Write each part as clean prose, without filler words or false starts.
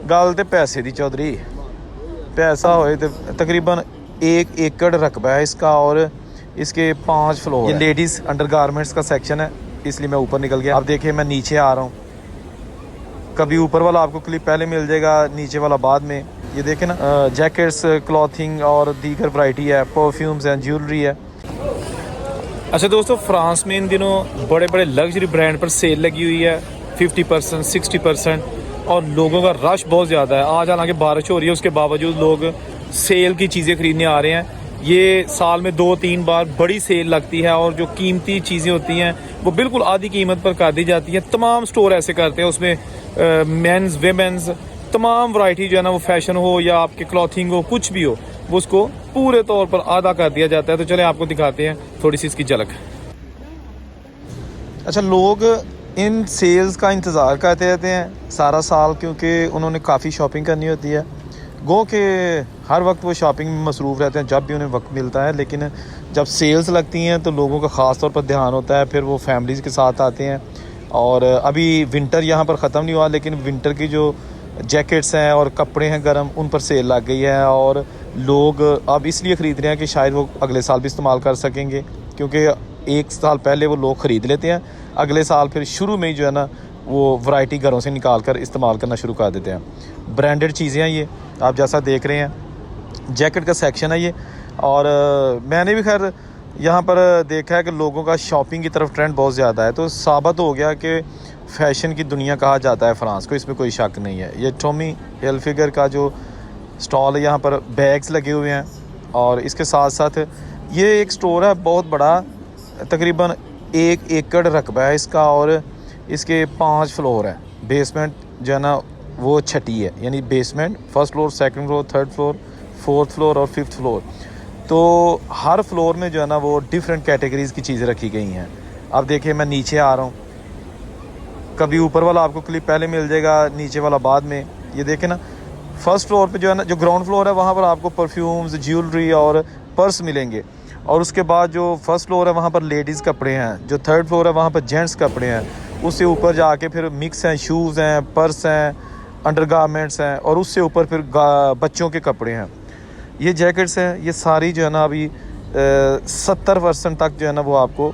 गल तो पैसे दी चौधरी, पैसा होए तो तकरीबन 1 एकड़ रकबा है इसका और इसके 5 फ्लोर। ये लेडीज़ अंडर गारमेंट्स का सेक्शन है, इसलिए मैं ऊपर निकल गया। अब देखिए मैं नीचे आ रहा हूँ, कभी ऊपर वाला आपको क्लिप पहले मिल जाएगा, नीचे वाला बाद में। ये देखें ना, जैकेट्स, क्लॉथिंग और दीगर वैरायटी है, परफ्यूम्स हैं, ज्वेलरी है। अच्छा दोस्तों, फ्रांस में इन दिनों बड़े बड़े लग्जरी ब्रांड पर सेल लगी हुई है, 50%, 60%, और लोगों का रश बहुत ज़्यादा है। आज हालांकि बारिश हो रही है, उसके बावजूद लोग सेल की चीज़ें ख़रीदने आ रहे हैं। ये साल में 2-3 बार बड़ी सेल लगती है और जो कीमती चीज़ें होती हैं वो बिल्कुल आधी कीमत पर कर दी जाती हैं। तमाम स्टोर ऐसे करते हैं, उसमें मेंस, वेमेंस, तमाम वैरायटी जो है ना, वो फैशन हो या आपके क्लॉथिंग हो, कुछ भी हो, वो उसको पूरे तौर पर आधा कर दिया जाता है। तो चले आपको दिखाते हैं थोड़ी सी इसकी झलक। अच्छा, लोग इन सेल्स का इंतज़ार करते रहते हैं सारा साल, क्योंकि उन्होंने काफ़ी शॉपिंग करनी होती है। गो के हर वक्त वो शॉपिंग में मसरूफ़ रहते हैं जब भी उन्हें वक्त मिलता है, लेकिन जब सेल्स लगती हैं तो लोगों का ख़ास तौर पर ध्यान होता है, फिर वो फैमिलीज़ के साथ आते हैं। और अभी विंटर यहाँ पर ख़त्म नहीं हुआ, लेकिन विंटर की जो जैकेट्स हैं और कपड़े हैं गर्म, उन पर सेल लग गई है और लोग अब इसलिए ख़रीद रहे हैं कि शायद वो अगले साल भी इस्तेमाल कर सकेंगे, क्योंकि 1 साल पहले वो लोग ख़रीद लेते हैं, अगले साल फिर शुरू में ही जो है ना वो वैरायटी घरों से निकाल कर इस्तेमाल करना शुरू कर देते हैं। ब्रांडेड चीज़ें हैं ये, आप जैसा देख रहे हैं, जैकेट का सेक्शन है ये। और मैंने भी खैर यहाँ पर देखा है कि लोगों का शॉपिंग की तरफ ट्रेंड बहुत ज़्यादा है, तो साबित हो गया कि फ़ैशन की दुनिया कहा जाता है फ्रांस को, इसमें कोई शक नहीं है। ये टॉमी हिलफिगर का जो स्टॉल है, यहाँ पर बैग्स लगे हुए हैं और इसके साथ साथ ये एक स्टोर है बहुत बड़ा, तकरीबन 1 एकड़ रकबा है इसका और इसके 5 फ्लोर है। बेसमेंट जो है ना वो छठी है, यानी basement, first floor, second floor, third floor, fourth floor और फिफ्थ फ्लोर। तो हर फ्लोर में जो है ना वो डिफरेंट कैटेगरीज़ की चीज़ें रखी गई हैं। अब देखिए मैं नीचे आ रहा हूँ, कभी ऊपर वाला आपको क्लिप पहले मिल जाएगा, नीचे वाला बाद में। ये देखें ना, फर्स्ट फ्लोर पे जो है ना, जो ग्राउंड फ्लोर है वहाँ पर आपको परफ्यूम्स, ज्वेलरी और पर्स मिलेंगे। और उसके बाद जो फर्स्ट फ्लोर है वहाँ पर लेडीज़ कपड़े हैं, जो थर्ड फ्लोर है वहाँ पर जेंट्स कपड़े हैं, उससे ऊपर जाके फिर मिक्स हैं, शूज़ हैं, पर्स हैं, अंडरगारमेंट्स हैं, और उससे ऊपर फिर बच्चों के कपड़े हैं। ये जैकेट्स हैं, ये सारी जो है ना अभी 70% तक जो है ना वो आपको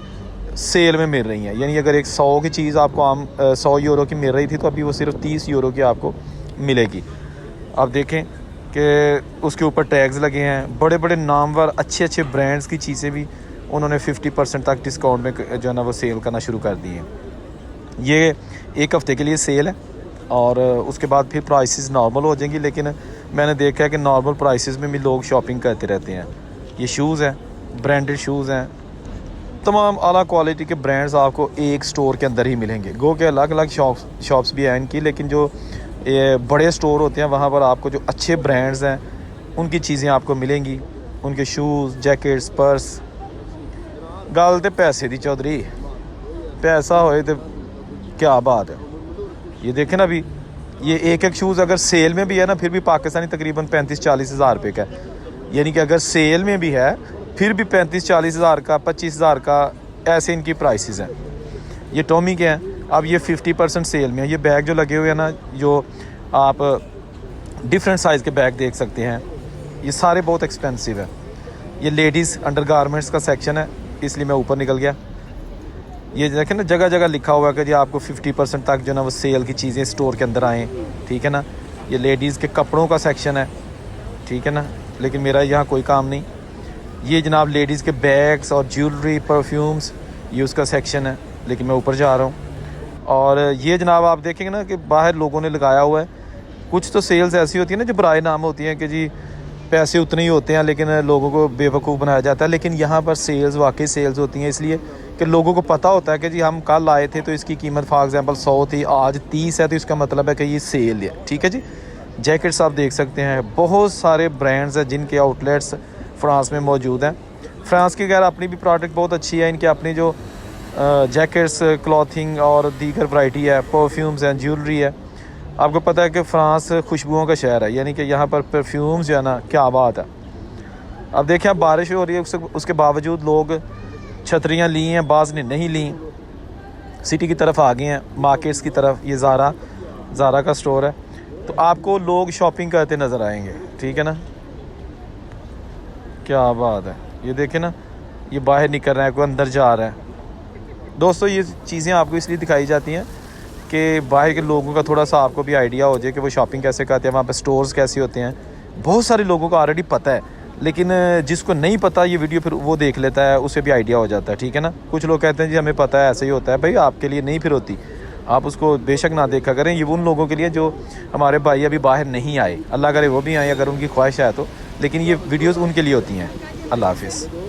सेल में मिल रही हैं। यानी अगर एक 100 की चीज़ आपको आम 100 यूरो की मिल रही थी, तो अभी वो सिर्फ 30 यूरो की आपको मिलेगी। आप देखें कि उसके ऊपर टैग्स लगे हैं, बड़े बड़े नामवर अच्छे अच्छे ब्रांड्स की चीज़ें भी उन्होंने 50% तक डिस्काउंट में जो है ना वो सेल करना शुरू कर दी है। ये 1 हफ़्ते के लिए सेल है और उसके बाद फिर प्राइसेस नॉर्मल हो जाएंगी, लेकिन मैंने देखा है कि नॉर्मल प्राइसेस में भी लोग शॉपिंग करते रहते हैं। ये शूज़ हैं, ब्रांडेड शूज़ हैं, तमाम आला क्वालिटी के ब्रांड्स आपको एक स्टोर के अंदर ही मिलेंगे। गो के अलग अलग शॉप्स भी हैं इनकी, लेकिन जो ये बड़े स्टोर होते हैं वहाँ पर आपको जो अच्छे ब्रांड्स हैं उनकी चीज़ें आपको मिलेंगी, उनके शूज़, जैकेट्स, पर्स। गल तो पैसे दी चौधरी, पैसा होए तो क्या बात है। ये देखें ना, अभी ये एक शूज़ अगर सेल में भी है ना, फिर भी पाकिस्तानी तकरीबन 35-40 हज़ार रुपये का है। यानी कि अगर सेल में भी है फिर भी 35-40 हज़ार का, 25 हज़ार का, ऐसे इनकी प्राइसेस हैं। ये टॉमी के हैं। अब ये 50% सेल में है। ये बैग जो लगे हुए हैं ना, जो आप डिफरेंट साइज़ के बैग देख सकते हैं, ये सारे बहुत एक्सपेंसिव है। ये लेडीज़ अंडरगारमेंट्स का सेक्शन है, इसलिए मैं ऊपर निकल गया। ये देखें ना, जगह जगह लिखा हुआ है कि जी आपको 50% तक जो ना वो सेल की चीज़ें स्टोर के अंदर आएँ, ठीक है ना। ये लेडीज़ के कपड़ों का सेक्शन है, ठीक है ना, लेकिन मेरा यहाँ कोई काम नहीं। ये जनाब लेडीज़ के बैग्स और ज्वेलरी, परफ्यूम्स, ये उसका सेक्शन है, लेकिन मैं ऊपर जा रहा हूँ। और ये जनाब आप देखेंगे ना कि बाहर लोगों ने लगाया हुआ है। कुछ तो सेल्स ऐसी होती है ना जो बराए नाम होती हैं कि जी पैसे उतने ही होते हैं, लेकिन लोगों को बेवकूफ़ बनाया जाता है। लेकिन यहाँ पर सेल्स वाकई सेल्स होती हैं, इसलिए कि लोगों को पता होता है कि जी हम कल आए थे तो इसकी कीमत फॉर एग्जांपल 100 थी, आज 30 है, तो इसका मतलब है कि ये सेल है, ठीक है जी। जैकेट्स आप देख सकते हैं, बहुत सारे ब्रांड्स हैं जिनके आउटलेट्स फ्रांस में मौजूद हैं। फ्रांस की खैर अपनी भी प्रोडक्ट बहुत अच्छी है, इनके अपनी जो जैकेट्स, क्लॉथिंग और दीगर वैरायटी है, परफ्यूम्स हैं, ज्वेलरी है। आपको पता है कि फ़्रांस खुशबुओं का शहर है, यानी कि यहाँ पर परफ्यूम्स जो है ना, क्या बात है। अब देखें, अब बारिश हो रही है, उसके बावजूद लोग छतरियाँ ली हैं, बाज़ ने नहीं ली, सिटी की तरफ आ गए हैं, मार्केट्स की तरफ। ये ज़ारा का स्टोर है। तो आपको लोग शॉपिंग करते नज़र आएंगे, ठीक है ना। क्या बात है, ये देखें ना, ये बाहर निकल रहा है, कोई अंदर जा रहा है। दोस्तों ये चीज़ें आपको इसलिए दिखाई जाती हैं कि बाहर के लोगों का थोड़ा सा आपको भी आइडिया हो जाए कि वो शॉपिंग कैसे करते हैं, वहाँ पे स्टोर्स कैसे होते हैं। बहुत सारे लोगों को ऑलरेडी पता है, लेकिन जिसको नहीं पता ये वीडियो फिर वो देख लेता है, उसे भी आइडिया हो जाता है, ठीक है ना। कुछ लोग कहते हैं जी हमें पता है, ऐसे ही होता है। भाई आपके लिए नहीं फिर होती, आप उसको बेशक ना देखा करें। ये उन लोगों के लिए जो हमारे भाई अभी बाहर नहीं आए, अल्लाह करे वो भी आए अगर उनकी ख्वाहिश है तो, लेकिन ये वीडियोज़ उनके लिए होती हैं। अल्लाह हाफिज़।